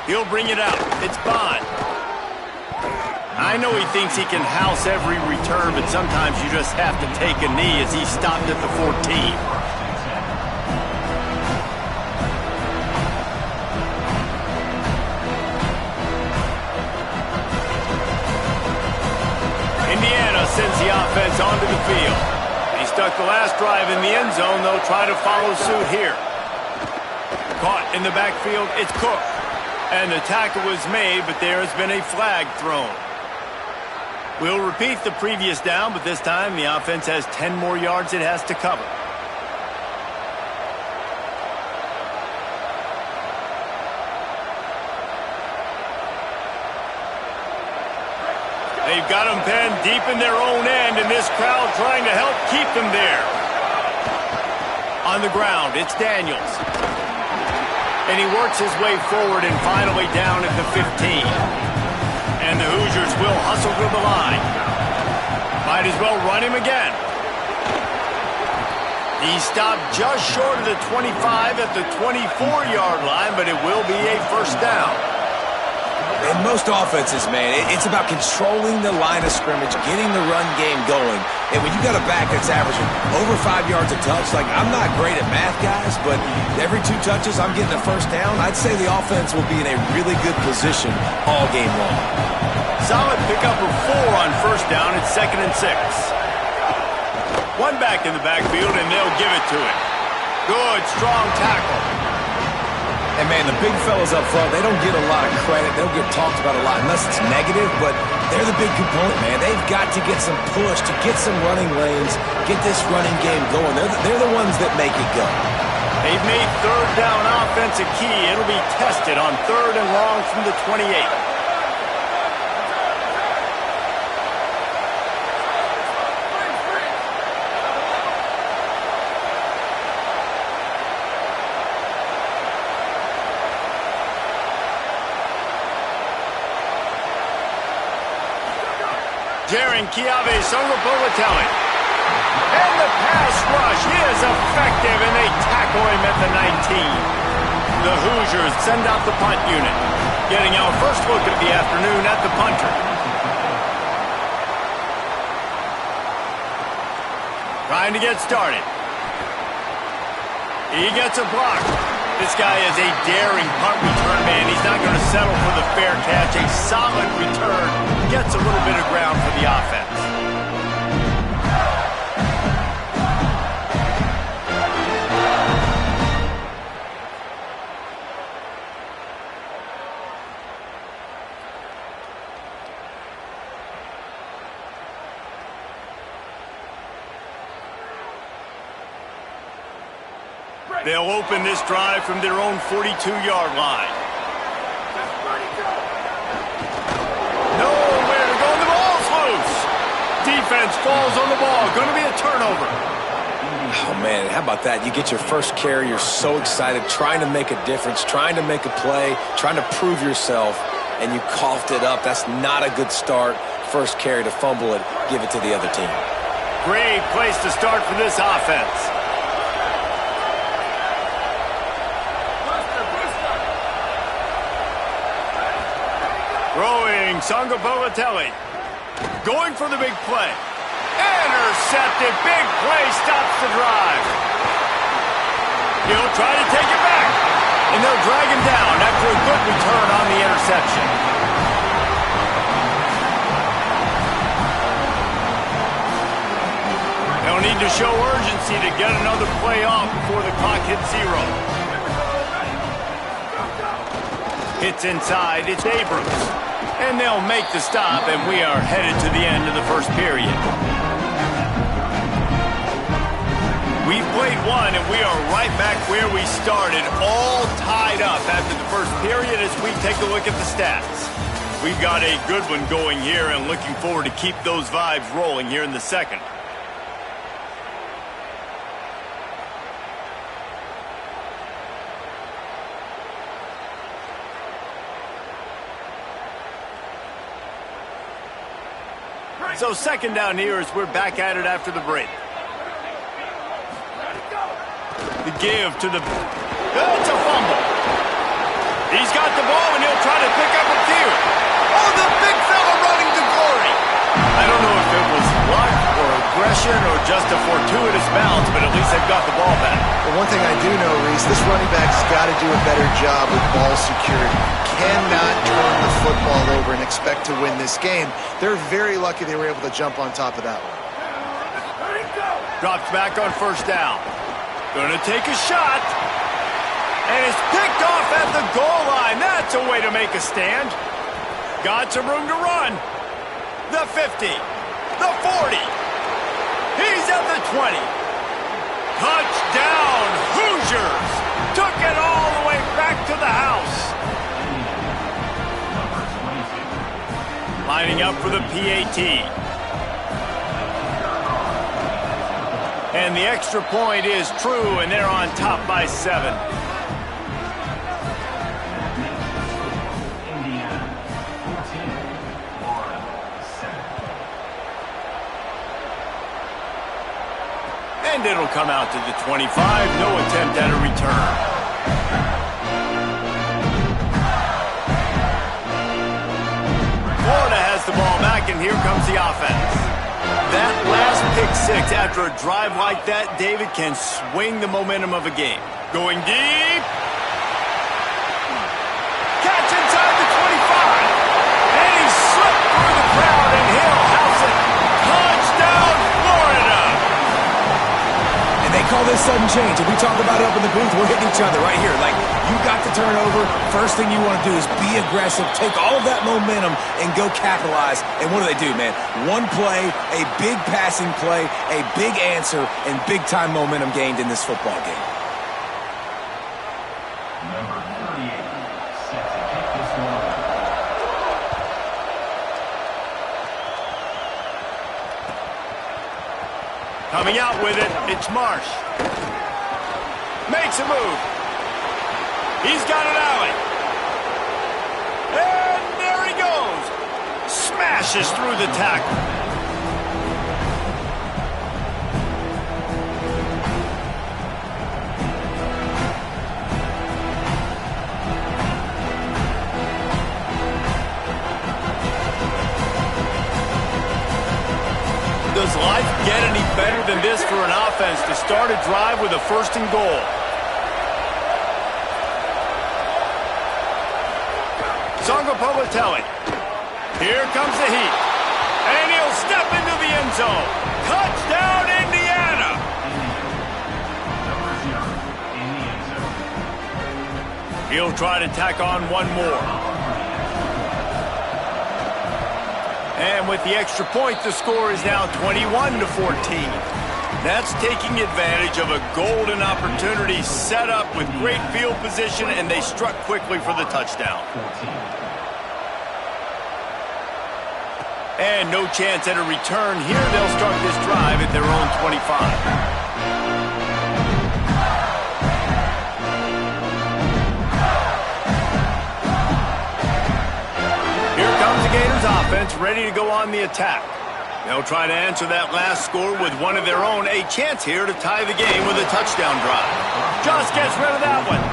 He'll bring it out. It's Bond. I know he thinks he can house every return, but sometimes you just have to take a knee as he stopped at the 14. Indiana sends the offense onto the field. He stuck the last drive in the end zone. They'll try to follow suit here. Caught in the backfield. It's Cook. And the tackle was made, but there has been a flag thrown. We'll repeat the previous down, but this time the offense has 10 more yards it has to cover. They've got them penned deep in their own end, and this crowd trying to help keep them there. On the ground, it's Daniels. And he works his way forward and finally down at the 15. And the Hoosiers will hustle to the line. Might as well run him again. He stopped just short of the 25 at the 24-yard line, but it will be a first down. In most offenses, man, it's about controlling the line of scrimmage, getting the run game going. And when you got a back that's averaging over 5 yards a touch, like, I'm not great at math, guys, but every 2 touches I'm getting a first down, I'd say the offense will be in a really good position all game long. Solid pickup of 4 on first down. It's 2nd and 6. One back in the backfield, and they'll give it to him. Good, strong tackle. And, man, the big fellas up front, they don't get a lot of credit. They don't get talked about a lot unless it's negative, but they're the big component, man. They've got to get some push, to get some running lanes, get this running game going. They're the ones that make it go. They've made third down offense a key. It'll be tested on 3rd and long from the 28. Jaron Kiave Sungapolatelli. And the pass rush is effective, and they tackle him at the 19. The Hoosiers send out the punt unit. Getting our first look of the afternoon at the punter. Trying to get started. He gets a block. This guy is a daring punt return man. He's not going to settle for the fair catch. A solid return. Gets a little bit of ground for the offense. They'll open this drive from their own 42-yard line. Nowhere to go. The ball's loose. Defense falls on the ball. Going to be a turnover. Oh, man, how about that? You get your first carry. You're so excited, trying to make a difference, trying to make a play, trying to prove yourself, and you coughed it up. That's not a good start. First carry to fumble it, give it to the other team. Great place to start for this offense. Throwing Sungapolatelli. Going for the big play. Intercepted. Big play stops the drive. He'll try to take it back. And they'll drag him down after a good return on the interception. They'll need to show urgency to get another play off before the clock hits 0. Hits inside. It's Abrams. And they'll make the stop, and we are headed to the end of the first period. We've played one, and we are right back where we started, all tied up after the first period as we take a look at the stats. We've got a good one going here, and looking forward to keep those vibes rolling here in the second. So second down here as we're back at it after the break. The give to the... It's a fumble. He's got the ball, and he'll try to pick up a few. Oh, the big fella running to glory. I don't know if it was luck or aggression or just a fortuitous bounce, but at least they've got the ball back. Well, one thing I do know, Reese, this running back's got to do a better job with ball security. Cannot turn the football over and expect to win this game. They're very lucky they were able to jump on top of that one. Drops back on first down. Gonna take a shot. And it's picked off at the goal line. That's a way to make a stand. Got some room to run. The 50. The 40. He's at the 20. Touchdown, Hoosiers. Took it all the way back to the house. Lining up for the PAT. And the extra point is true, and they're on top by 7. And it'll come out to the 25. No attempt at a return. Florida has the ball back, and here comes the offense. That last pick six after a drive like that, David, can swing the momentum of a game. Going deep. Catch inside the 25. And he slipped through the crowd, and he'll house it. Touchdown, Florida. And they call this sudden change. And we talk about it up in the booth. We're hitting each other right here. Like, you got the turnover. First thing you want to do is be aggressive, take all of that momentum, and go capitalize. And what do, man? One play, a big passing play, a big answer, and big-time momentum gained in this football game. Number 38, set to kick this one. Coming out with it, it's Marsh. Makes a move. He's got an alley. And there he goes. Smashes through the tackle. Does life get any better than this for an offense to start a drive with a first and goal? Songo Povatelli. Here comes the heat. And he'll step into the end zone. Touchdown, Indiana! Number 0 in the end zone. He'll try to tack on one more. And with the extra point, the score is now 21-14. That's taking advantage of a golden opportunity set up with great field position, and they struck quickly for the touchdown. 14. And no chance at a return here. They'll start this drive at their own 25. Gators offense ready to go on the attack. They'll try to answer that last score with one of their own. A chance here to tie the game with a touchdown drive. Just gets rid of that one.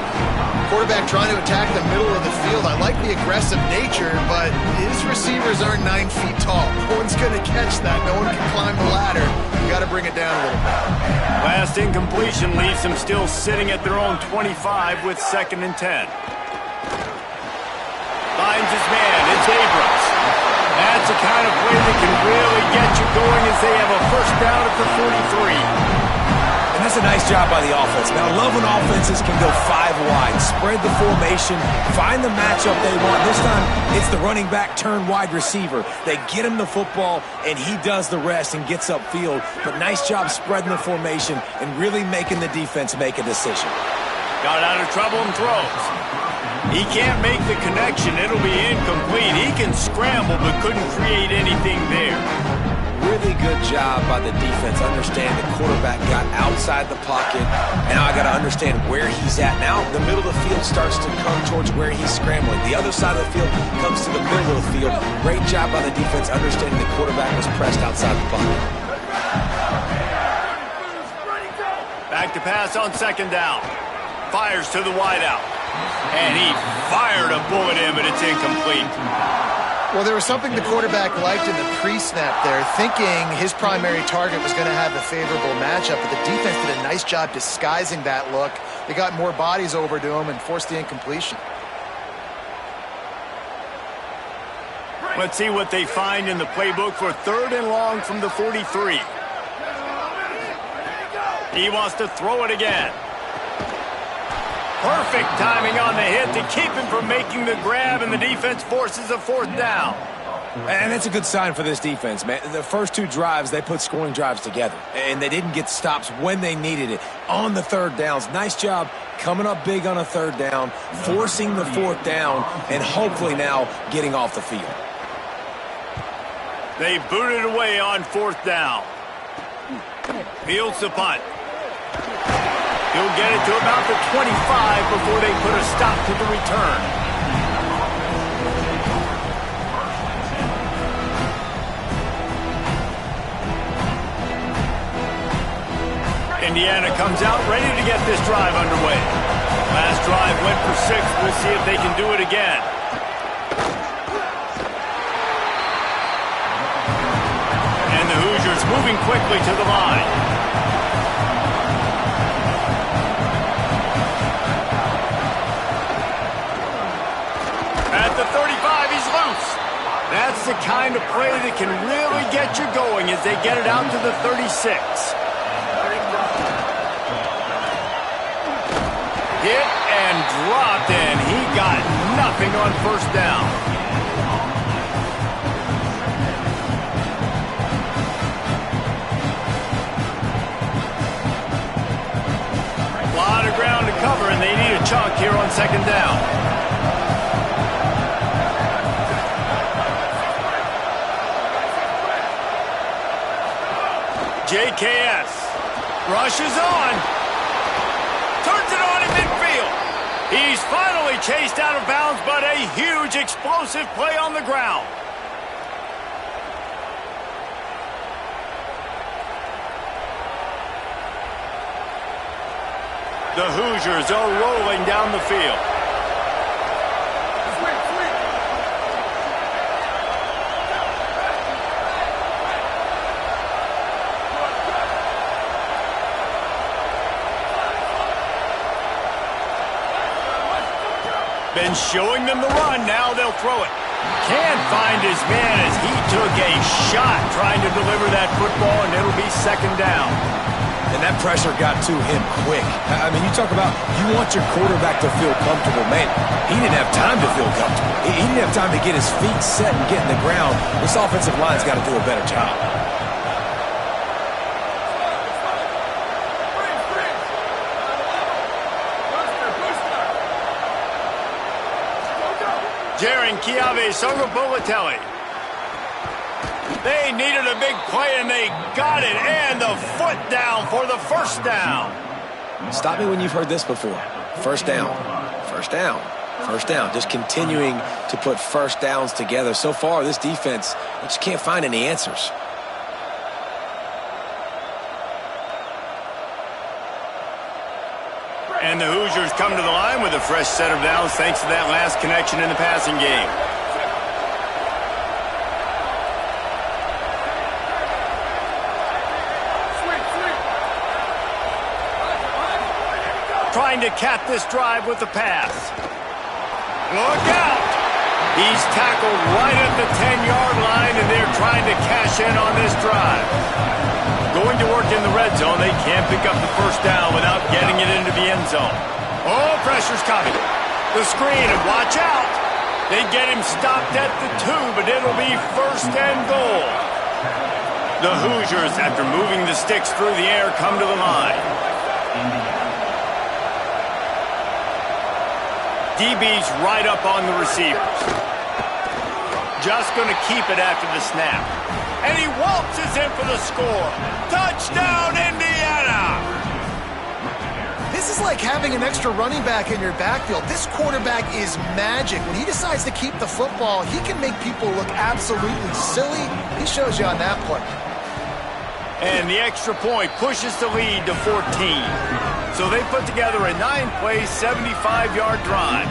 Quarterback trying to attack the middle of the field. I like the aggressive nature, but his receivers aren't 9 feet tall. No one's going to catch that. No one can climb the ladder. You got to bring it down a little bit. Last incompletion leaves them still sitting at their own 25 with 2nd and 10. Finds his man. It's Abrams. That's the kind of play that can really get you going as they have a first down at the 43. And that's a nice job by the offense. Now, I love when offenses can go 5 wide, spread the formation, find the matchup they want. This time, it's the running back turned wide receiver. They get him the football, and he does the rest and gets upfield. But nice job spreading the formation and really making the defense make a decision. Got out of trouble and throws. He can't make the connection. It'll be incomplete. He can scramble, but couldn't create anything there. Really good job by the defense. Understand the quarterback got outside the pocket. Now I got to understand where he's at. Now the middle of the field starts to come towards where he's scrambling. The other side of the field comes to the middle of the field. Great job by the defense understanding the quarterback was pressed outside the pocket. Back to pass on 2nd down. Fires to the wideout. And he fired a bullet in, but it's incomplete. Well, there was something the quarterback liked in the pre-snap there, thinking his primary target was going to have a favorable matchup, but the defense did a nice job disguising that look. They got more bodies over to him and forced the incompletion. Let's see what they find in the playbook for 3rd and long from the 43. He wants to throw it again. Perfect timing on the hit to keep him from making the grab, and the defense forces a 4th down. And that's a good sign for this defense, man. The first 2 drives, they put scoring drives together, and they didn't get stops when they needed it. On the 3rd downs, nice job coming up big on a 3rd down, forcing the 4th down, and hopefully now getting off the field. They booted away on 4th down. Fields the punt. He'll get it to about the 25 before they put a stop to the return. Indiana comes out ready to get this drive underway. Last drive went for 6. We'll see if they can do it again. And the Hoosiers moving quickly to the line. At the 35, he's loose. That's the kind of play that can really get you going as they get it out to the 36. Hit and dropped, and he got nothing on 1st down. A lot of ground to cover, and they need a chunk here on 2nd down. JKS rushes on, turns it on in midfield. He's finally chased out of bounds, but a huge explosive play on the ground. The Hoosiers are rolling down the field. Been showing them the run, now they'll throw it. Can't find his man as he took a shot trying to deliver that football, and it'll be 2nd down. And that pressure got to him quick. I mean, you talk about you want your quarterback to feel comfortable. Man, he didn't have time to feel comfortable. He didn't have time to get his feet set and get in the ground. This offensive line's got to do a better job. Jaron Chiave Songabulatelli. They needed a big play, and they got it. And the foot down for the 1st down. Stop me when you've heard this before. 1st down, 1st down, 1st down. Just continuing to put 1st downs together. So far, this defense just can't find any answers. And the Hoosiers come to the line with a fresh set of downs thanks to that last connection in the passing game. Trying to cap this drive with the pass. Look out! He's tackled right at the 10-yard line, and they're trying to cash in on this drive. Going to work in the red zone, they can't pick up the 1st down without getting it into the end zone. Oh, pressure's coming. The screen, and watch out. They get him stopped at the 2, but it'll be 1st and goal. The Hoosiers, after moving the sticks through the air, come to the line. DB's right up on the receivers. Just going to keep it after the snap. And he waltzes in for the score. Touchdown, Indiana! This is like having an extra running back in your backfield. This quarterback is magic. When he decides to keep the football, he can make people look absolutely silly. He shows you on that play. And the extra point pushes the lead to 14. So they put together a 9-play, 75-yard drive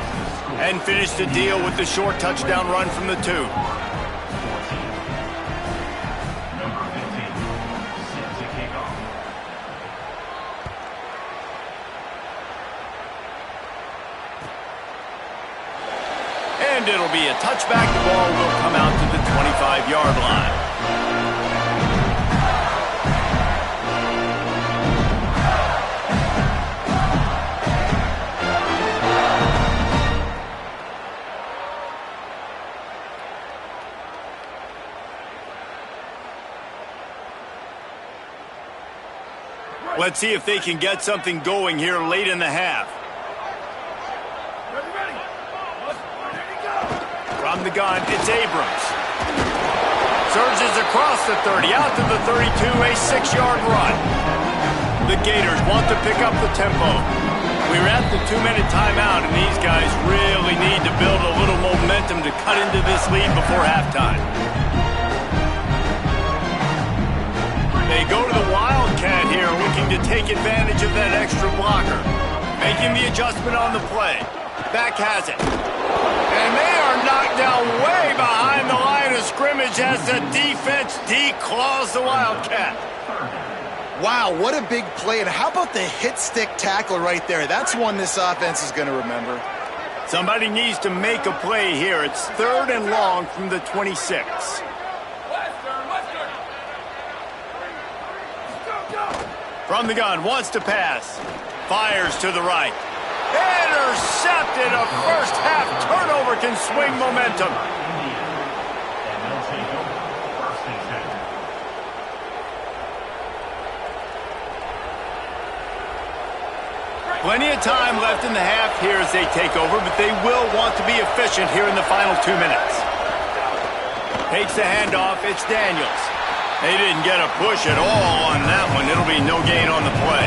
and finished the deal with the short touchdown run from the 2. Number 15, set to kick off. And it'll be a touchback. The ball will come out to the 25-yard line. Let's see if they can get something going here late in the half. From the gun, it's Abrams. Surges across the 30, out to the 32, a 6-yard run. The Gators want to pick up the tempo. We're at the 2-minute timeout, and these guys really need to build a little momentum to cut into this lead before halftime. They go to the Wildcat here, looking to take advantage of that extra blocker. Making the adjustment on the play. Back has it. And they are knocked down way behind the line of scrimmage as the defense declaws the Wildcat. Wow, what a big play. And how about the hit stick tackle right there? That's one this offense is going to remember. Somebody needs to make a play here. It's 3rd and long from the 26. From the gun, wants to pass. Fires to the right. Intercepted. A first-half turnover can swing momentum. And they'll take over 1st and 10. Plenty of time left in the half here as they take over, but they will want to be efficient here in the final 2 minutes. Takes the handoff. It's Daniels. They didn't get a push at all on that one. It'll be no gain on the play.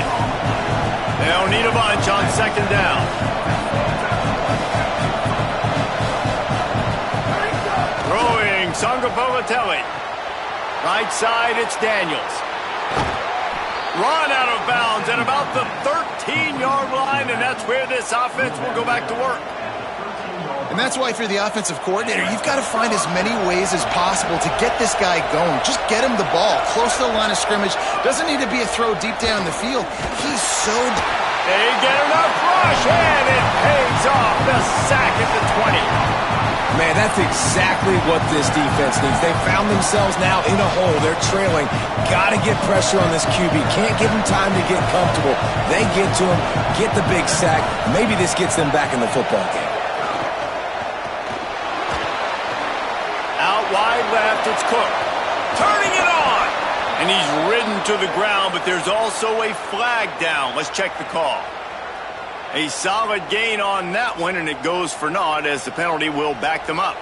They'll need a bunch on 2nd down. Throwing Sangapolitelli. Right side, it's Daniels. Run out of bounds at about the 13-yard line, and that's where this offense will go back to work. And that's why if you're the offensive coordinator, you've got to find as many ways as possible to get this guy going. Just get him the ball close to the line of scrimmage. Doesn't need to be a throw deep down the field. He's so... They get enough rush, and it pays off. The sack at the 20. Man, that's exactly what this defense needs. They found themselves now in a hole. They're trailing. Got to get pressure on this QB. Can't give him time to get comfortable. They get to him, get the big sack. Maybe this gets them back in the football game. Wide left, it's Cook. Turning it on! And he's ridden to the ground, but there's also a flag down. Let's check the call. A solid gain on that one, and it goes for naught as the penalty will back them up.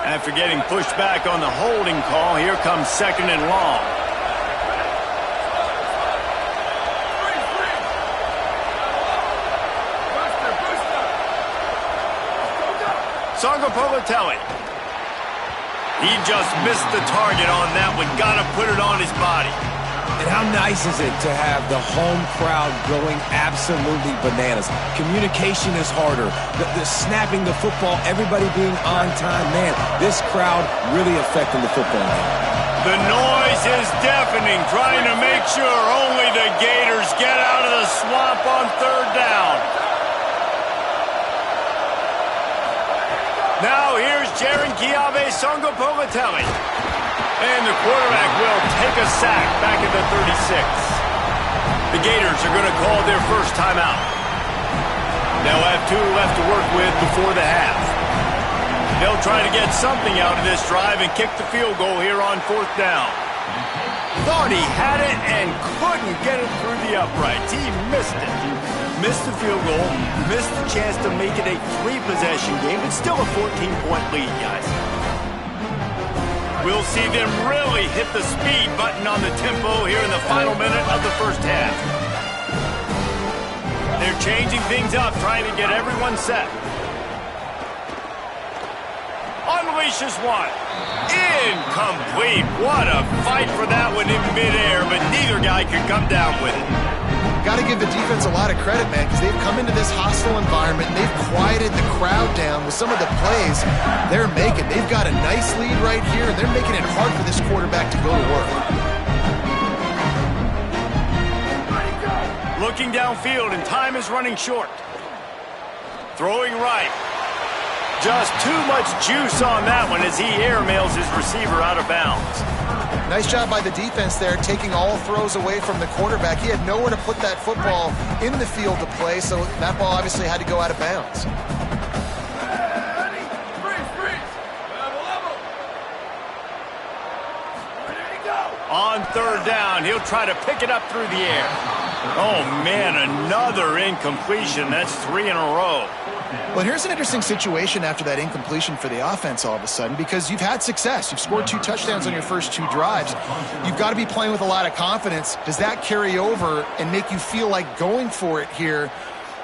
After getting pushed back on the holding call, here comes 2nd and long. Sangapolitelli. He just missed the target on that one. Got to put it on his body. And how nice is it to have the home crowd going absolutely bananas? Communication is harder. The snapping the football, everybody being on time. Man, this crowd really affecting the football game. The noise is deafening, trying to make sure only the Gators get out of the swamp on 3rd down. Now here's Jaron Kiave Sangapolitelli. And the quarterback will take a sack back at the 36. The Gators are going to call their first timeout. They'll have 2 left to work with before the half. They'll try to get something out of this drive and kick the field goal here on 4th down. Thought he had it and couldn't get it through the uprights. He missed it. Missed the field goal, missed the chance to make it a 3-possession game, but still a 14-point lead, guys. We'll see them really hit the speed button on the tempo here in the final minute of the first half. They're changing things up, trying to get everyone set. Unleashes one. Incomplete. What a fight for that one in midair, but neither guy could come down with it. Got to give the defense a lot of credit, man, because they've come into this hostile environment and they've quieted the crowd down with some of the plays they're making. They've got a nice lead right here, and they're making it hard for this quarterback to go to work. Looking downfield, and time is running short. Throwing right. Just too much juice on that one as he airmails his receiver out of bounds. Nice job by the defense there, taking all throws away from the quarterback. He had nowhere to put that football in the field to play, so that ball obviously had to go out of bounds. On third down, he'll try to pick it up through the air. Oh, man, another incompletion. That's 3 in a row. Well, here's an interesting situation after that incompletion for the offense all of a sudden, because you've had success. You've scored 2 touchdowns on your first 2 drives. You've got to be playing with a lot of confidence. Does that carry over and make you feel like going for it here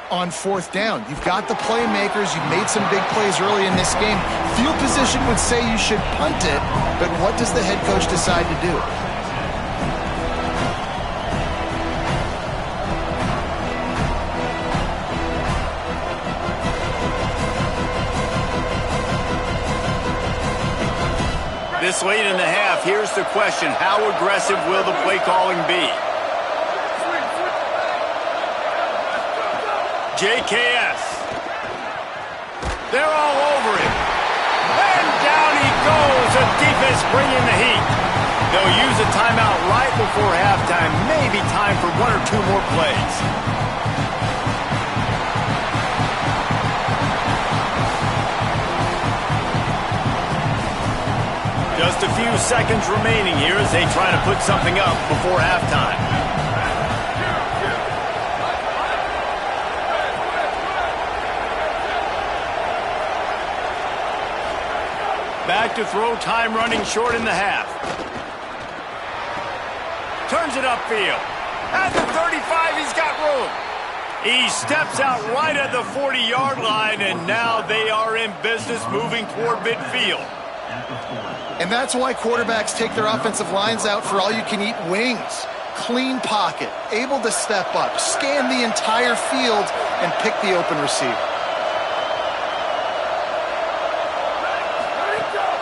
on 4th down? You've got the playmakers. You've made some big plays early in this game. Field position would say you should punt it, but what does the head coach decide to do? This late in the half, here's the question. How aggressive will the play calling be? JKS. They're all over him. And down he goes. The defense bringing the heat. They'll use a timeout right before halftime. Maybe time for 1 or 2 more plays. Just a few seconds remaining here as they try to put something up before halftime. Back to throw, time running short in the half. Turns it upfield. At the 35, he's got room. He steps out right at the 40-yard line, and now they are in business moving toward midfield. And that's why quarterbacks take their offensive lines out for all-you-can-eat wings. Clean pocket, able to step up, scan the entire field, and pick the open receiver.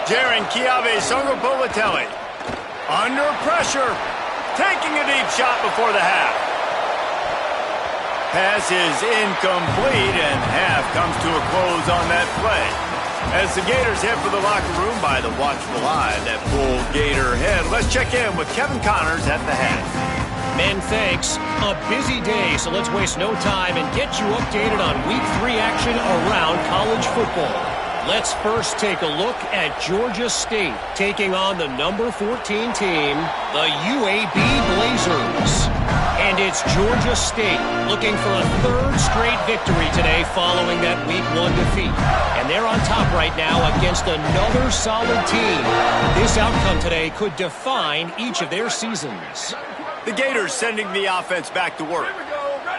Jaron Chiave Songobolatelli under pressure, taking a deep shot before the half. Pass is incomplete, and half comes to a close on that play. As the Gators head for the locker room by the watchful eye, that full Gator head. Let's check in with Kevin Connors at the half. Men, thanks. A busy day, so let's waste no time and get you updated on Week 3 action around college football. Let's first take a look at Georgia State taking on the number 14 team, the UAB Blazers. And it's Georgia State looking for a 3rd straight victory today following that Week 1 defeat. And they're on top right now against another solid team. This outcome today could define each of their seasons. The Gators sending the offense back to work.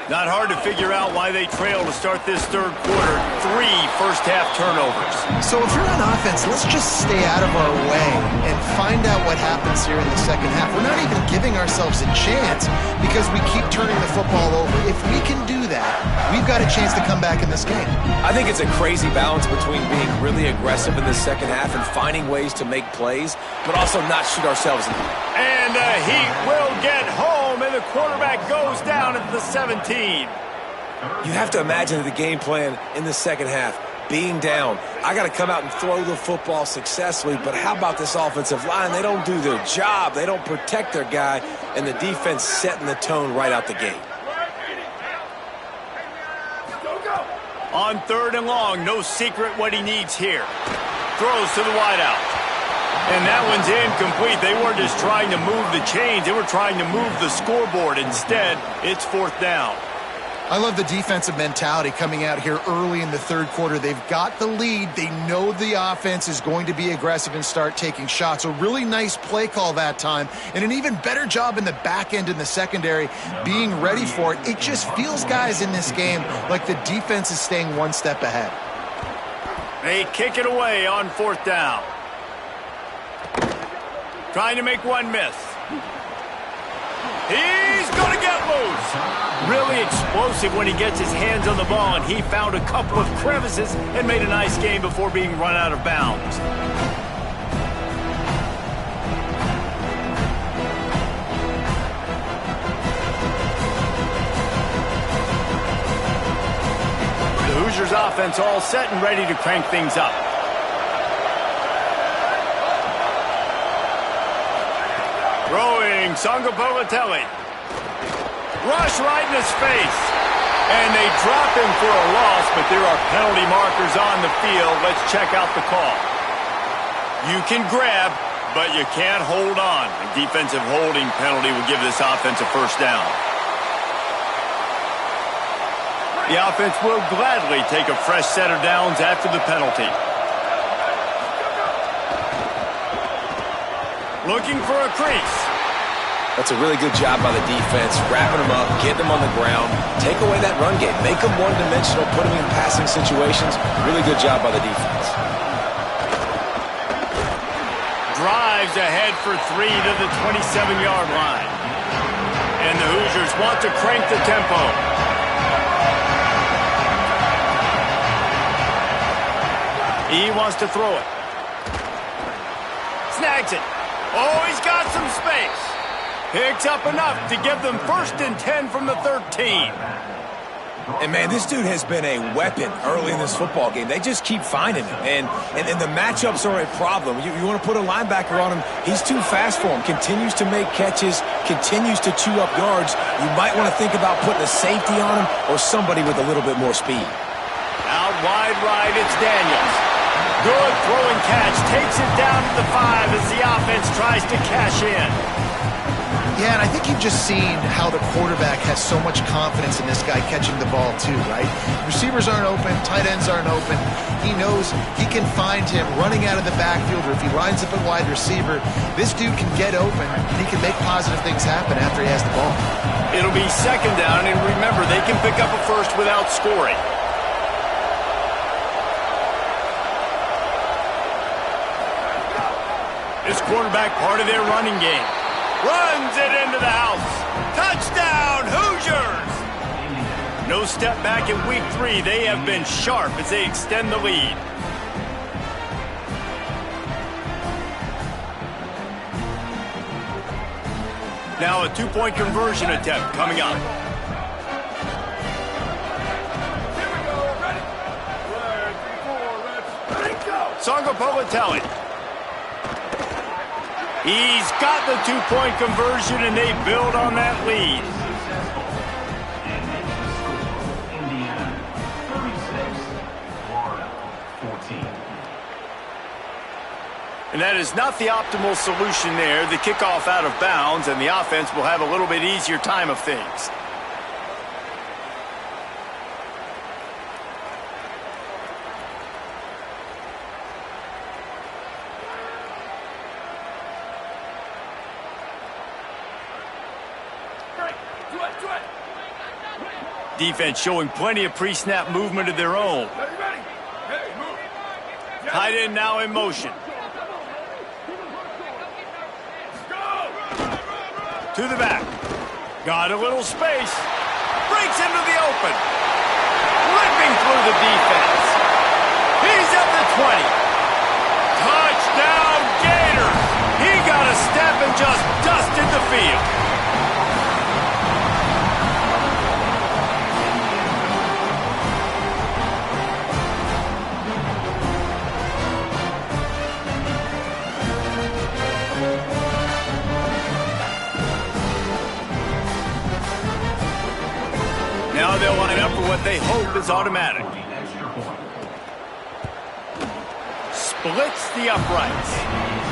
Not hard to figure out why they trail to start this 3rd quarter. 3 first-half turnovers. So if you're on offense, let's just stay out of our way and find out what happens here in the 2nd half. We're not even giving ourselves a chance because we keep turning the football over. If we can do that, we've got a chance to come back in this game. I think it's a crazy balance between being really aggressive in the 2nd half and finding ways to make plays, but also not shoot ourselves in the foot. And the Heat will get home, and the quarterback goes down at the 17. You have to imagine the game plan in the 2nd half. Being down, I got to come out and throw the football successfully, but how about this offensive line? They don't do their job. They don't protect their guy, and the defense setting the tone right out the gate. On 3rd and long, no secret what he needs here. Throws to the wideout. And that one's incomplete. They weren't just trying to move the chains. They were trying to move the scoreboard. Instead, it's 4th down. I love the defensive mentality coming out here early in the 3rd quarter. They've got the lead. They know the offense is going to be aggressive and start taking shots. A really nice play call that time, and an even better job in the back end in the secondary being ready for it. It just feels, guys, in this game like the defense is staying 1 step ahead. They kick it away on 4th down. Trying to make one miss. He's going to get loose. Really explosive when he gets his hands on the ball, and he found a couple of crevices and made a nice game before being run out of bounds. The Hoosiers offense all set and ready to crank things up. Throwing, Sangapolatelli. Rush right in his face. And they drop him for a loss, but there are penalty markers on the field. Let's check out the call. You can grab, but you can't hold on. A defensive holding penalty will give this offense a 1st down. The offense will gladly take a fresh set of downs after the penalty. Looking for a crease. That's a really good job by the defense, wrapping them up, getting them on the ground, take away that run game, make them one-dimensional, put them in passing situations. Really good job by the defense. Drives ahead for 3 to the 27-yard line. And the Hoosiers want to crank the tempo. He wants to throw it. Snags it. Oh, he's got some space. Picks up enough to give them 1st and 10 from the 13. And, man, this dude has been a weapon early in this football game. They just keep finding him. And the matchups are a problem. You want to put a linebacker on him, he's too fast for him. Continues to make catches, continues to chew up yards. You might want to think about putting a safety on him or somebody with a little bit more speed. Out wide right, it's Daniels. Good throwing catch. Takes it down to the 5 as the offense tries to cash in. Yeah, and I think you've just seen how the quarterback has so much confidence in this guy catching the ball too, right? Receivers aren't open, tight ends aren't open. He knows he can find him running out of the backfield, or if he lines up at wide receiver, this dude can get open and he can make positive things happen after he has the ball. It'll be 2nd down, and remember, they can pick up a 1st without scoring. This quarterback part of their running game. Runs it into the house. Touchdown, Hoosiers! No step back in week 3. They have been sharp as they extend the lead. Now a 2-point conversion attempt coming up. Sangapolatelli. He's got the 2-point conversion, and they build on that lead. Indiana 36, Florida 14. And that is not the optimal solution there. The kickoff out of bounds, and the offense will have a little bit easier time of things. Defense showing plenty of pre-snap movement of their own. Tight end now in motion. To the back. Got a little space. Breaks into the open. Ripping through the defense. He's at the 20. Touchdown Gators. He got a step and just dusted the field. Now they'll line up for what they hope is automatic. Splits the uprights.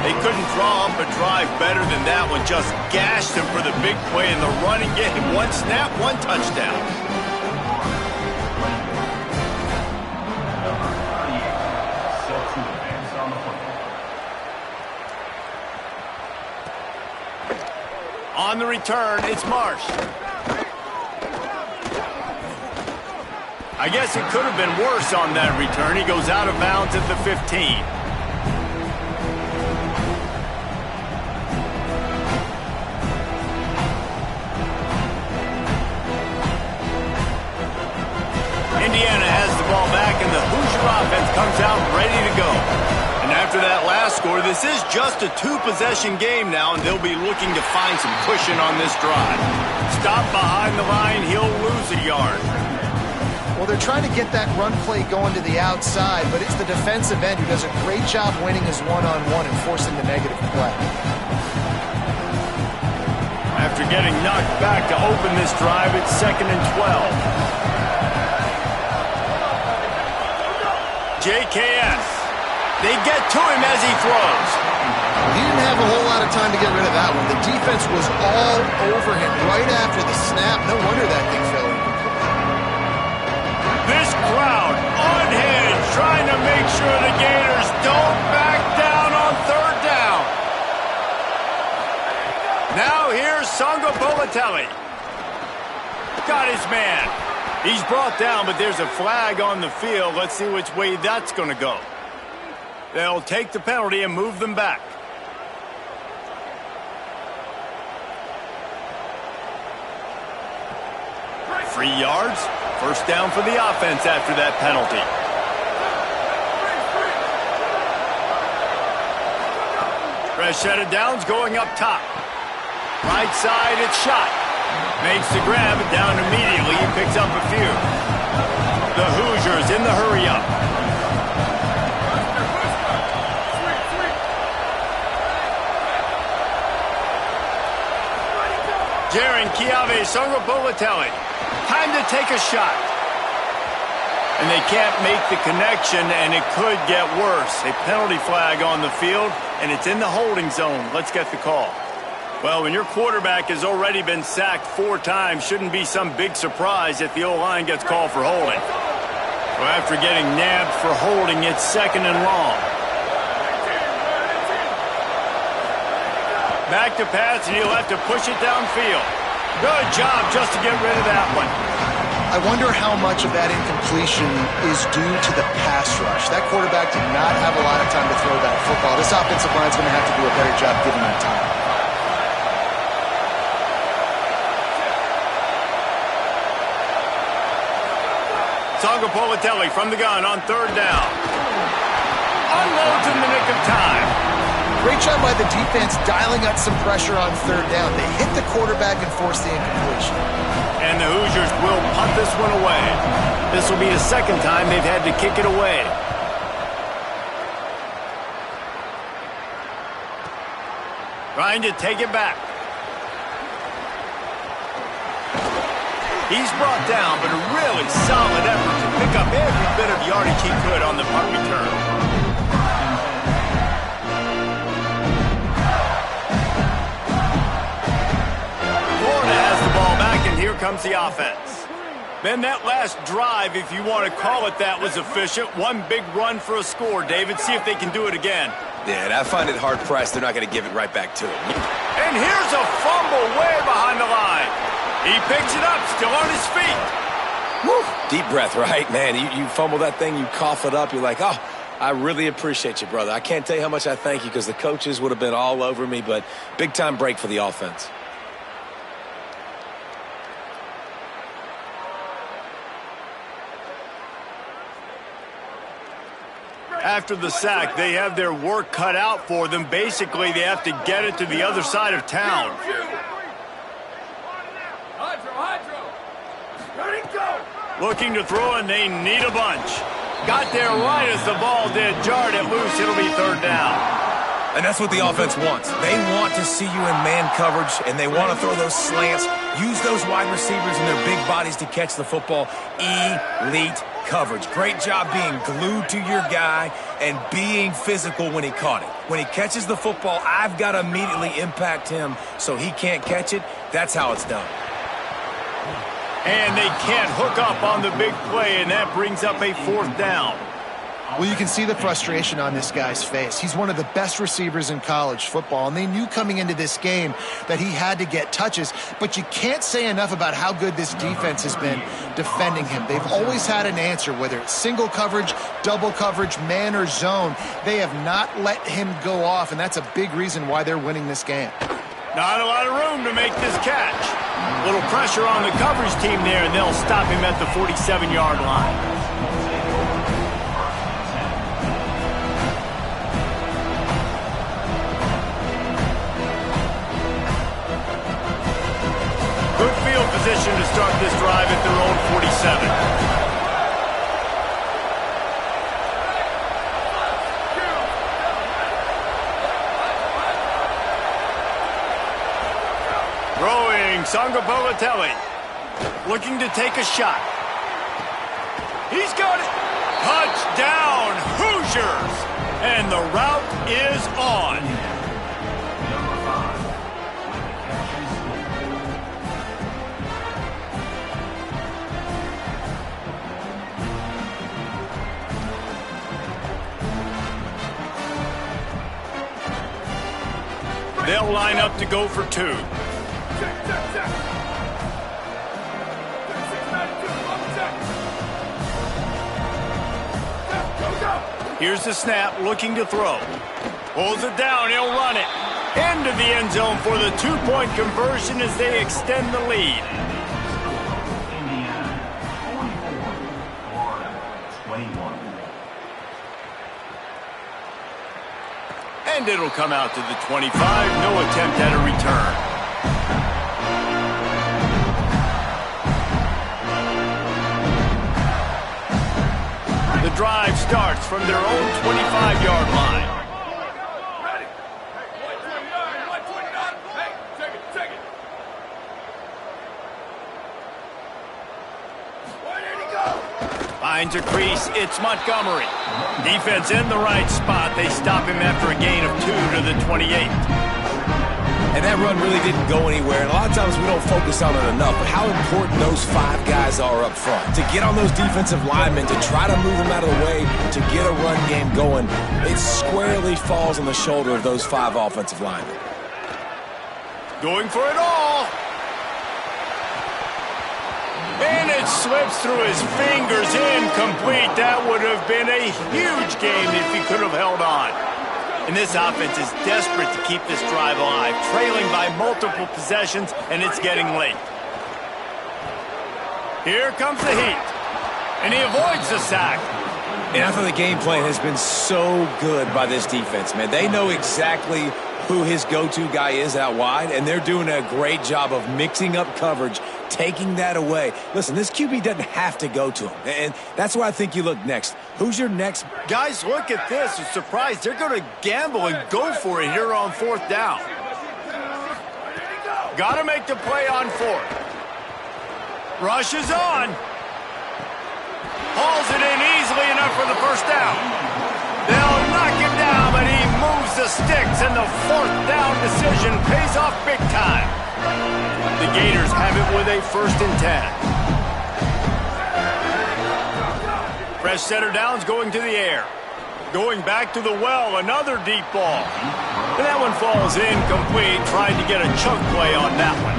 They couldn't draw up a drive better than that one. Just gashed him for the big play in the running game. One snap, one touchdown. On the return, it's Marsh. I guess it could have been worse on that return. He goes out of bounds at the 15. Indiana has the ball back, and the Hoosier offense comes out ready to go. And after that last score, this is just a two-possession game now, and they'll be looking to find some cushion on this drive. Stop behind the line, he'll lose a yard. Well, they're trying to get that run play going to the outside, but it's the defensive end who does a great job winning his one-on-one and forcing the negative play. After getting knocked back to open this drive, it's 2nd and 12. JKS. They get to him as he throws. He didn't have a whole lot of time to get rid of that one. The defense was all over him right after the snap. No wonder that thing fell incomplete. This crowd unhinged, trying to make sure the Gators don't back down on 3rd down. Now here's Songa Bolatelli. Got his man. He's brought down, but there's a flag on the field. Let's see which way that's going to go. They'll take the penalty and move them back. Free yards. 1st down for the offense after that penalty. Fresh set of downs going up top. Right side, it's shot. Makes the grab, down immediately. He picks up a few. The Hoosiers in the hurry-up. Jaron Kiave Songa Bolatelli. Time to take a shot. And they can't make the connection, and it could get worse. A penalty flag on the field, and it's in the holding zone. Let's get the call. Well, when your quarterback has already been sacked 4 times, shouldn't be some big surprise if the O-line gets called for holding. So after getting nabbed for holding, it's 2nd and long. Back to pass, and he'll have to push it downfield. Good job just to get rid of that one. I wonder how much of that incompletion is due to the pass rush. That quarterback did not have a lot of time to throw that football. This offensive line is going to have to do a better job giving him time. Songa Bolatelli from the gun on 3rd down. Unloads in the nick of time. Great job by the defense dialing up some pressure on 3rd down. They hit the quarterback and forced the incompletion. And the Hoosiers will punt this one away. This will be the 2nd time they've had to kick it away. Trying to take it back. He's brought down, but a really solid effort to pick up every bit of yardage he could on the punt return. Florida has the ball back, and here comes the offense. Then that last drive, if you want to call it that, was efficient. One big run for a score, David. See if they can do it again. Yeah, and I find it hard-pressed. They're not going to give it right back to him. And here's a fumble way behind the line. He picks it up, still on his feet. Woo. Deep breath, right? Man, you fumble that thing, you cough it up, you're like, oh, I really appreciate you, brother. I can't tell you how much I thank you because the coaches would have been all over me, but big-time break for the offense. After the sack, they have their work cut out for them. Basically, they have to get it to the other side of town. Looking to throw, and they need a bunch. Got there right as the ball did. Jarred it loose. It'll be 3rd down. And that's what the offense wants. They want to see you in man coverage, and they want to throw those slants, use those wide receivers and their big bodies to catch the football. Elite coverage. Great job being glued to your guy and being physical when he caught it. When he catches the football, I've got to immediately impact him so he can't catch it. That's how it's done. And they can't hook up on the big play, and that brings up a 4th down. Well, you can see the frustration on this guy's face. He's one of the best receivers in college football, and they knew coming into this game that he had to get touches, but you can't say enough about how good this defense has been defending him. They've always had an answer, whether it's single coverage, double coverage, man or zone. They have not let him go off, and that's a big reason why they're winning this game. Not a lot of room to make this catch. A little pressure on the coverage team there, and they'll stop him at the 47-yard line. Good field position to start this drive at their own 47. Throwing, Sangapolatelli, looking to take a shot. He's got it. Touchdown, Hoosiers! And the route is on. Number 5. They'll line up to go for 2. Here's the snap, looking to throw. Pulls it down, he'll run it. Into the end zone for the 2-point conversion as they extend the lead. Indiana 44, Florida 21. And it'll come out to the 25. No attempt at a return. The drive starts from their own 25-yard line. Finds a crease, it's Montgomery. Defense in the right spot. They stop him after a gain of 2 to the 28. And that run really didn't go anywhere. And a lot of times we don't focus on it enough, but how important those 5 guys are up front. To get on those defensive linemen, to try to move them out of the way, to get a run game going, it squarely falls on the shoulder of those 5 offensive linemen. Going for it all. And it slips through his fingers, incomplete. That would have been a huge game if he could have held on. And this offense is desperate to keep this drive alive, trailing by multiple possessions, and it's getting late. Here comes the heat, and he avoids the sack. And I thought the game plan has been so good by this defense, man. They know exactly who his go-to guy is out wide, and they're doing a great job of mixing up coverage, taking that away. Listen, this QB doesn't have to go to him, and that's where I think you look next. Who's your next? Guys, look at this. You're surprised. They're going to gamble and go for it here on 4th down. Got to make the play on 4th. Rush is on. Hauls it in easily enough for the first down. They'll knock him down, but he moves the sticks, and the 4th down decision pays off big time. The Gators have it with a 1st and 10. Fresh setter downs going to the air. Going back to the well, another deep ball. And that one falls incomplete, trying to get a chunk play on that one.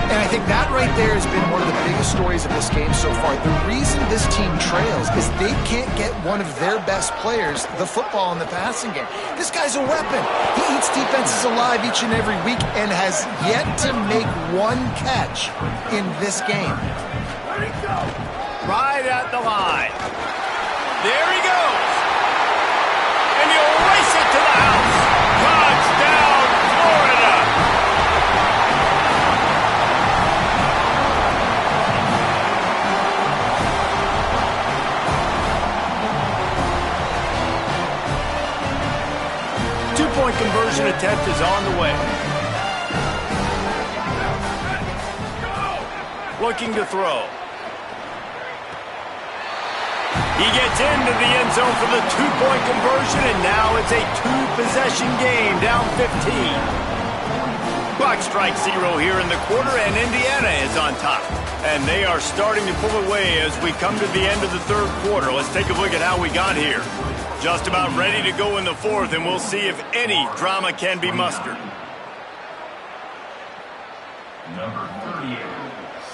And I think that right there has been one of the biggest stories of this game so far. The reason this team trails is they can't get one of their best players the football in the passing game. This guy's a weapon. He eats defenses alive each and every week and has yet to make one catch in this game. Right at the line. There he goes. And he'll race it to the house. Touchdown, Florida. Two-point conversion attempt is on the way. Looking to throw. He gets into the end zone for the 2-point conversion, and now it's a 2-possession game, down 15. Clock strikes 0 here in the quarter, and Indiana is on top. And they are starting to pull away as we come to the end of the third quarter. Let's take a look at how we got here. Just about ready to go in the fourth, and we'll see if any drama can be mustered. Number 38,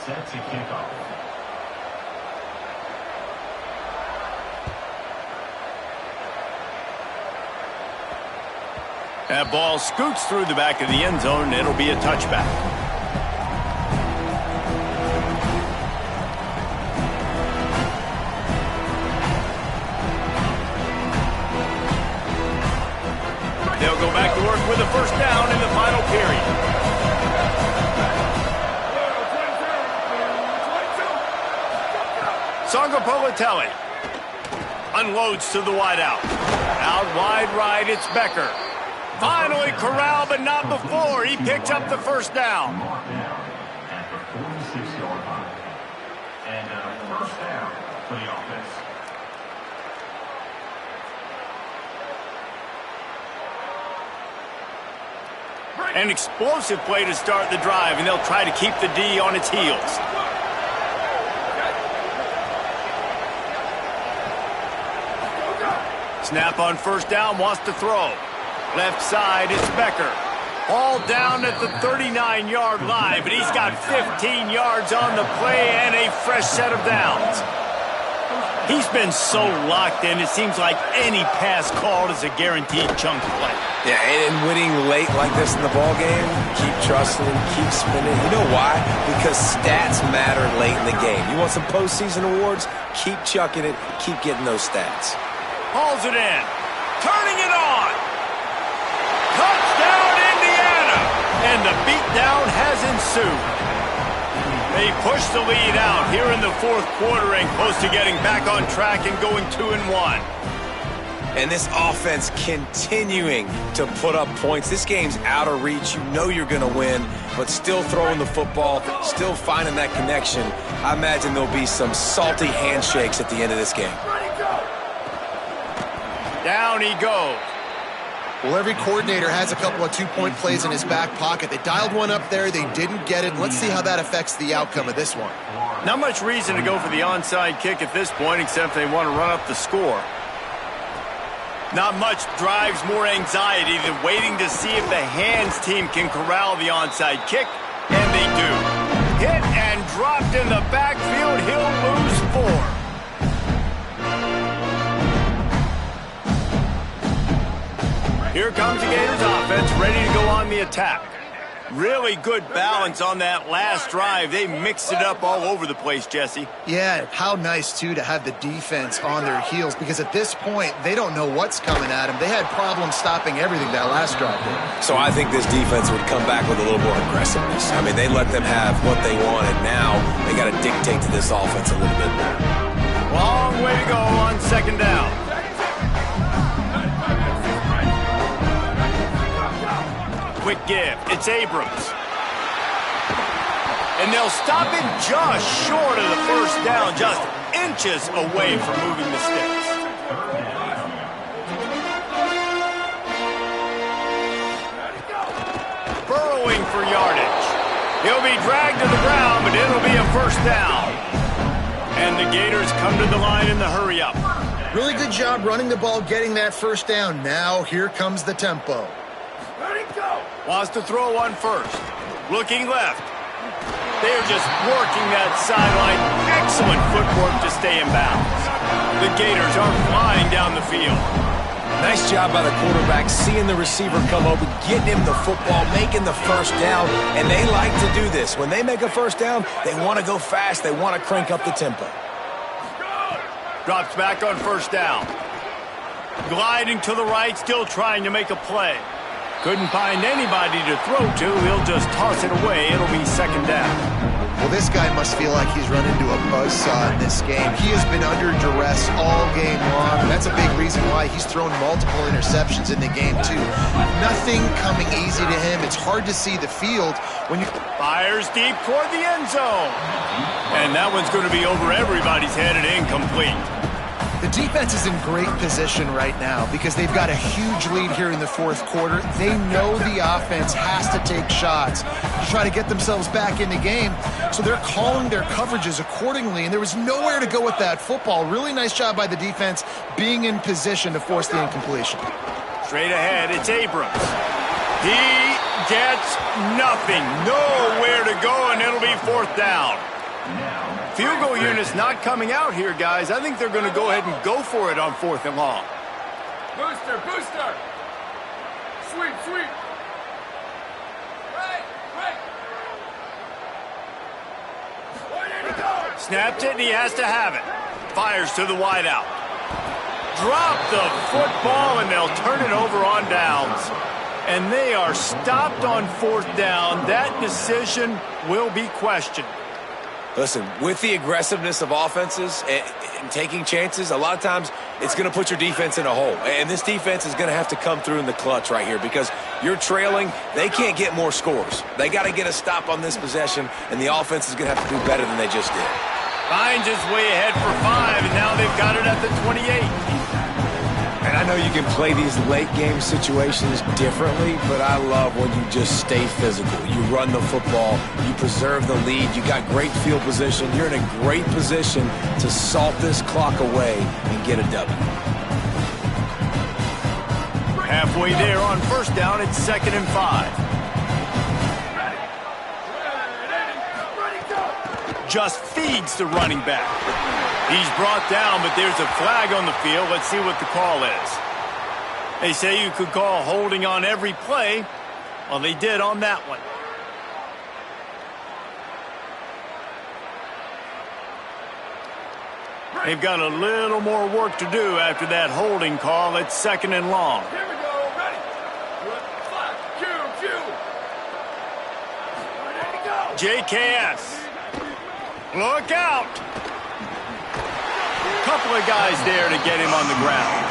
set to kick off. That ball scoots through the back of the end zone, and it'll be a touchback. They'll go back to work with a first down in the final period. Sangapolitelli unloads to the wideout. Out wide right, it's Becker. Finally corralled, but not before. He picks up the first down. Mark down at the 46-yard line. And a first down for the offense. An explosive play to start the drive, and they'll try to keep the D on its heels. Snap on first down, wants to throw. Left side, it's Becker. All down at the 39-yard line, but he's got 15 yards on the play and a fresh set of downs. He's been so locked in, it seems like any pass called is a guaranteed chunk play. Yeah, and winning late like this in the ball game, keep trusting him, keep spinning. You know why? Because stats matter late in the game. You want some postseason awards? Keep chucking it, keep getting those stats. Hauls it in, turning it on. Touchdown, Indiana! And the beatdown has ensued. They push the lead out here in the fourth quarter and close to getting back on track and going 2-1. And this offense continuing to put up points. This game's out of reach. You know you're going to win, but still throwing the football, still finding that connection. I imagine there'll be some salty handshakes at the end of this game. Down he goes. Well, every coordinator has a couple of two-point plays in his back pocket. They dialed one up there. They didn't get it. Let's see how that affects the outcome of this one. Not much reason to go for the onside kick at this point, except they want to run up the score. Not much drives more anxiety than waiting to see if the hands team can corral the onside kick, and they do. Hit and dropped in the backfield. He'll lose 4. Here comes the Gators offense, ready to go on the attack. Really good balance on that last drive. They mixed it up all over the place, Jesse. Yeah, how nice, too, to have the defense on their heels, because at this point, they don't know what's coming at them. They had problems stopping everything that last drive did. So I think this defense would come back with a little more aggressiveness. I mean, they let them have what they wanted. Now they got to dictate to this offense a little bit more. Long way to go on second down. Quick give. It's Abrams. And they'll stop it just short of the first down, just inches away from moving the sticks. Burrowing for yardage. He'll be dragged to the ground, but it'll be a first down. And the Gators come to the line in the hurry up. Really good job running the ball, getting that first down. Now here comes the tempo. Wants to throw one first. Looking left. They're just working that sideline. Excellent footwork to stay in bounds. The Gators are flying down the field. Nice job by the quarterback, seeing the receiver come open, getting him the football, making the first down, and they like to do this. When they make a first down, they want to go fast. They want to crank up the tempo. Drops back on first down. Gliding to the right, still trying to make a play. Couldn't find anybody to throw to. He'll just toss it away. It'll be second down. Well, this guy must feel like he's run into a buzzsaw in this game. He has been under duress all game long. That's a big reason why he's thrown multiple interceptions in the game, too. Nothing coming easy to him. It's hard to see the field when you... Fires deep toward the end zone. And that one's going to be over everybody's head and incomplete. The defense is in great position right now because they've got a huge lead here in the fourth quarter. They know the offense has to take shots to try to get themselves back in the game, so they're calling their coverages accordingly, and there was nowhere to go with that football. Really nice job by the defense being in position to force the incompletion. Straight ahead, it's Abrams. He gets nothing. Nowhere to go, and it'll be fourth down. Field goal unit's not coming out here, guys. I think they're going to go ahead and go for it on 4th and long. Booster, booster. Sweep, sweep. Right, right. Snapped it, and he has to have it. Fires to the wideout. Drop the football, and they'll turn it over on downs. And they are stopped on 4th down. That decision will be questioned. Listen, with the aggressiveness of offenses and taking chances, a lot of times it's going to put your defense in a hole. And this defense is going to have to come through in the clutch right here because you're trailing. They can't get more scores. They got to get a stop on this possession, and the offense is going to have to do better than they just did. Finds his way ahead for 5, and now they've got it at the 28. And I know you can play these late-game situations differently, but I love when you just stay physical. You run the football. You preserve the lead. You got great field position. You're in a great position to salt this clock away and get a W. Halfway there on 1st down, it's 2nd and 5. Just feeds the running back. He's brought down, but there's a flag on the field. Let's see what the call is. They say you could call holding on every play. Well, they did on that one. They've got a little more work to do after that holding call. It's 2nd and long. Here we go, ready. Cue, cue. Ready to go. JKS. Look out. Couple of guys there to get him on the ground.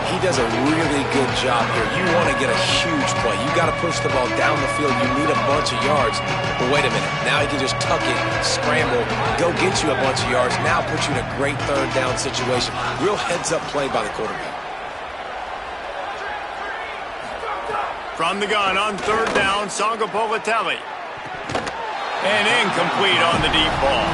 He does a really good job here. You want to get a huge play. You got to push the ball down the field. You need a bunch of yards. But wait a minute. Now he can just tuck it, scramble, go get you a bunch of yards. Now put you in a great 3rd down situation. Real heads-up play by the quarterback. From the gun on 3rd down, Sangapolitelli. And incomplete on the deep ball.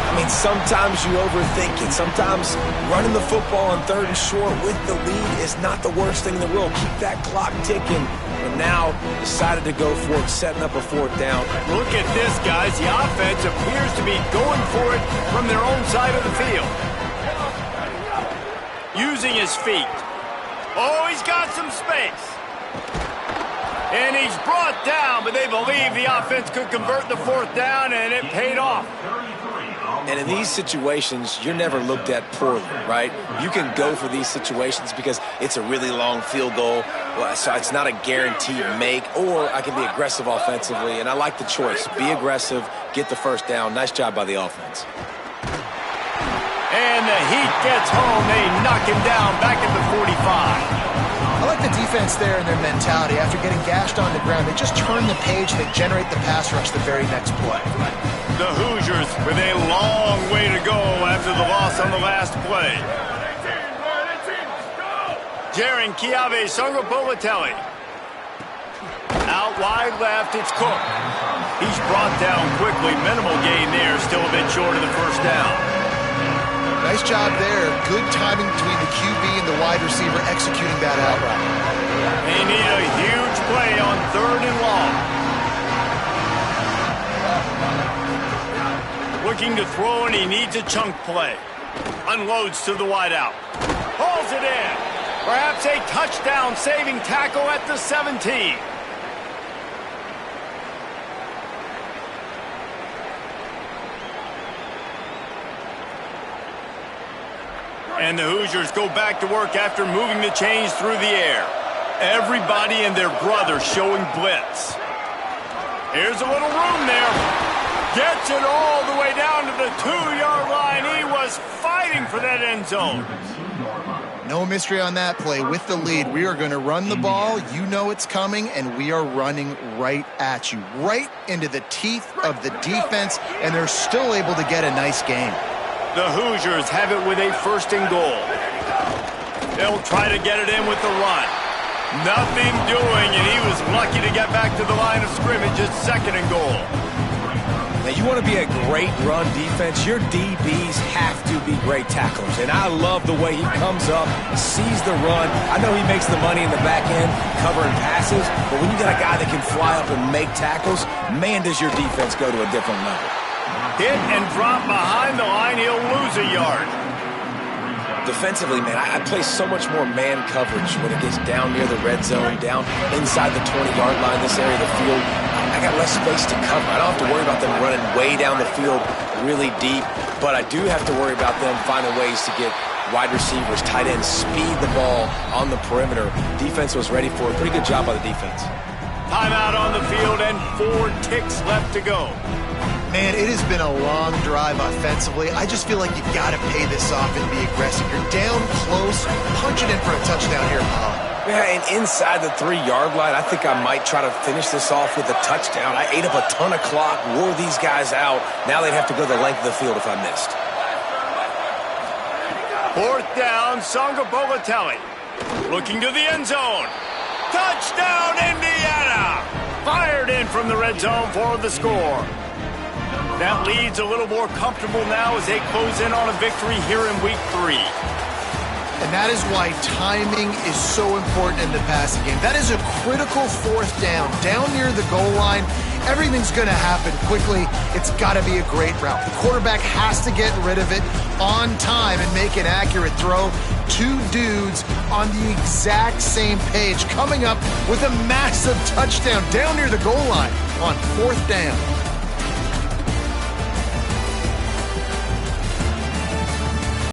I mean, sometimes you overthink it. Sometimes running the football on 3rd and short with the lead is not the worst thing in the world. Keep that clock ticking. But now decided to go for it, setting up a 4th down. Look at this, guys. The offense appears to be going for it from their own side of the field. Using his feet. Oh, he's got some space. And he's brought down, but they believe the offense could convert the 4th down, and it paid off. And in these situations, you're never looked at poorly, right? You can go for these situations because it's a really long field goal, so it's not a guaranteed make, or I can be aggressive offensively, and I like the choice. Be aggressive, get the 1st down. Nice job by the offense. And the Heat gets home. They knock him down back at the 45. I like the defense there and their mentality. After getting gashed on the ground, they just turn the page and they generate the pass rush the very next play. The Hoosiers with a long way to go after the loss on the last play. Jaron Kiave Sangapolitelli. Out wide left, it's Cook. He's brought down quickly. Minimal gain there, still a bit short of the 1st down. Nice job there. Good timing between the QB and the wide receiver executing that out route. They need a huge play on 3rd and long. Looking to throw, and he needs a chunk play. Unloads to the wideout. Hauls it in. Perhaps a touchdown-saving tackle at the 17. And the Hoosiers go back to work after moving the chains through the air. Everybody and their brother showing blitz. Here's a little room there. Gets it all the way down to the 2-yard line. He was fighting for that end zone. No mystery on that play. With the lead, we are going to run the ball. You know it's coming, and we are running right at you. Right into the teeth of the defense, and they're still able to get a nice game. The Hoosiers have it with a 1st and goal. They'll try to get it in with the run. Nothing doing, and he was lucky to get back to the line of scrimmage at 2nd and goal. Now, you want to be a great run defense, your DBs have to be great tacklers. And I love the way he comes up, sees the run. I know he makes the money in the back end covering passes, but when you got a guy that can fly up and make tackles, man, does your defense go to a different level. Hit and drop behind the line, he'll lose a yard. Defensively, man, I play so much more man coverage when it gets down near the red zone, down inside the 20-yard line, this area of the field. I got less space to cover. I don't have to worry about them running way down the field really deep, but I do have to worry about them finding ways to get wide receivers, tight ends, speed the ball on the perimeter. Defense was ready for it. Pretty good job by the defense. Timeout on the field and 4 ticks left to go. Man, it has been a long drive offensively. I just feel like you got to pay this off and be aggressive. You're down close. Punch it in for a touchdown here, Paul. Yeah, and inside the 3-yard line, I think I might try to finish this off with a touchdown. I ate up a ton of clock, wore these guys out. Now they'd have to go the length of the field if I missed. 4th down, Songa Bolatelli. Looking to the end zone. Touchdown, Indiana! Fired in from the red zone for the score. That lead's a little more comfortable now as they close in on a victory here in week 3. And that is why timing is so important in the passing game. That is a critical 4th down. Down near the goal line, everything's going to happen quickly. It's got to be a great route. The quarterback has to get rid of it on time and make an accurate throw. 2 dudes on the exact same page coming up with a massive touchdown down near the goal line on 4th down.